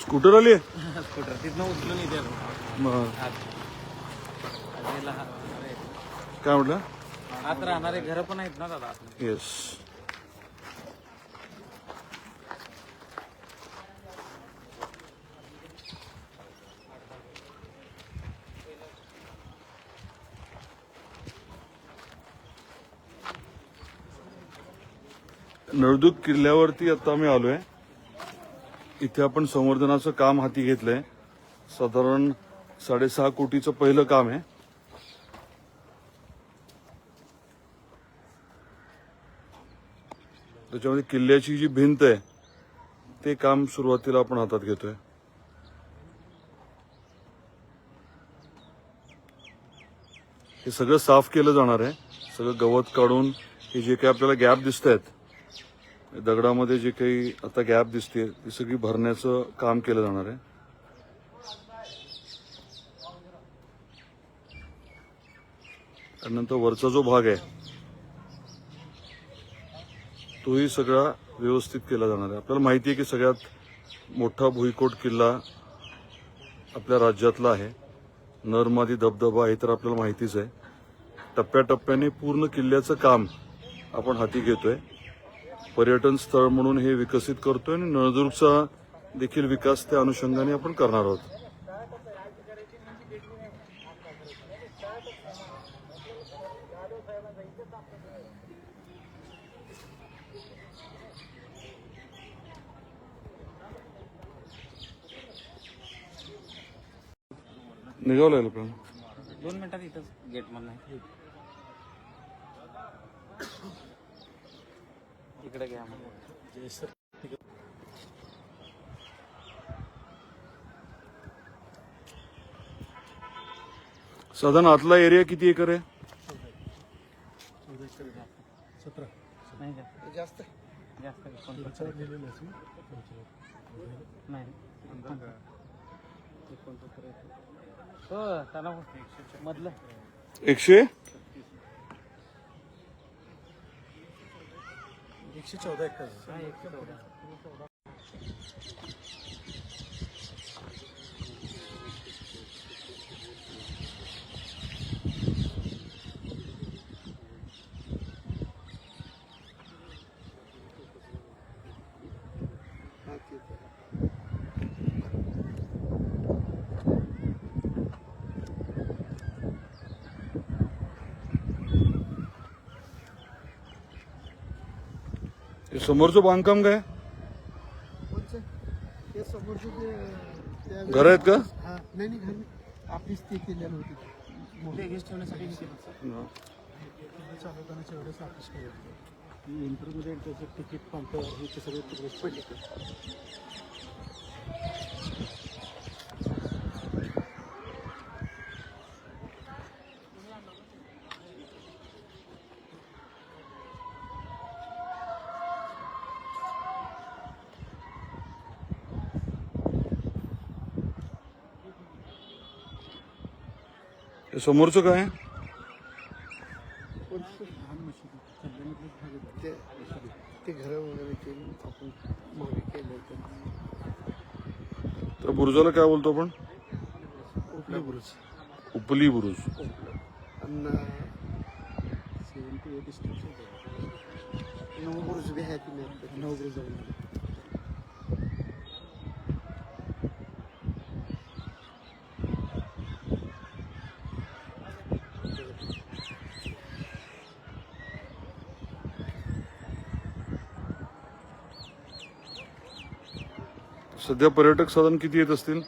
Scooter आली scooter तिथनं उचलून येते काय म्हटलं? आत राहणारे घर पण आहेत ना दादा. येस. नळदुर्ग किल्ल्यावरती आता आम्ही आलोय. इथे आपण संवर्धनाचं काम हाती घेतलंय. साधारण 6.5 कोटीचं पहिलं काम आहे. त्याच्यामध्ये किल्ल्याची जी भिंत आहे ते काम सुरुवातीला आपण हातात घेतोय. हे सगळं साफ केलं जाणार आहे. सगळं गवत काढून हे जे काही आपल्याला गॅप दिसत आहेत, दगडामध्ये जे काही आता गॅप दिसते ती सगळी भरण्याचं काम केलं जाणार आहे. त्यानंतर वरचा जो भाग आहे तोही सगळा व्यवस्थित केला जाणार आहे. आपल्याला माहिती आहे की सगळ्यात मोठा भुईकोट किल्ला आपल्या राज्यातला आहे. नरमादी धबधबा हे तर आपल्याला माहितीच आहे. टप्प्याटप्प्याने पूर्ण किल्ल्याचं काम आपण हाती घेतोय. पर्यटन स्थळ म्हणून हे विकसित करतोय आणि नळदुर्गचा देखील विकास त्या अनुषंगाने आपण करणार आहोत. निघालोय आपण 2 मिनिटात इथंच गेट मधनं इकडे घ्या मग. साधारण आतला एरिया किती एकर आहे? 17 नाही जास्त जास्त नाही हो त्याला मधलं 100 114 एकर. 114. समोरचं बांधकाम काय? घर आहेत का? नाही घर ऑफिस ते केलेलं होती. मोठे गेस्ट ठेवण्यासाठी चालवतानाच्या एवढंच ऑफिस केलं. इंटरमध्ये त्याचे तिकीट काउंटर हे ते सगळे तिकडे पडले. समोरचं काय? ते घर वगैरे केली आपण मागे केलं होतं. तर बुरुजाला काय बोलतो आपण? उपली बुरुज. उपली बुरुज. आणि 78 स्टेप्स 9 बुरुज बी आहेत. 9 बुरुज आहे. सध्या पर्यटक साधारण किती येत असतील?